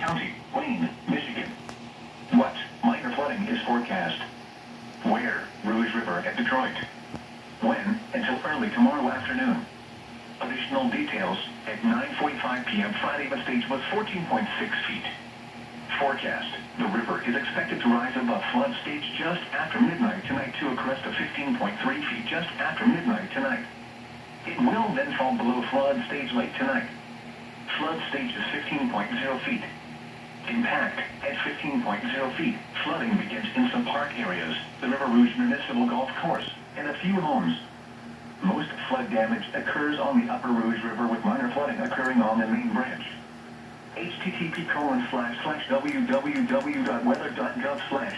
County, Wayne, Michigan. What minor flooding is forecast? Where? Rouge River at Detroit. When? Until early tomorrow afternoon. Additional details, at 9:45 p.m. Friday the stage was 14.6 feet. Forecast, the river is expected to rise above flood stage just after midnight tonight to a crest of 15.3 feet just after midnight tonight. It will then fall below flood stage late tonight. Flood stage is 15.0 feet. Impact, at 15.0 feet, flooding begins in some park areas, the River Rouge Municipal Golf Course, and a few homes. Most flood damage occurs on the Upper Rouge River with minor flooding occurring on the main branch. http://www.weather.gov/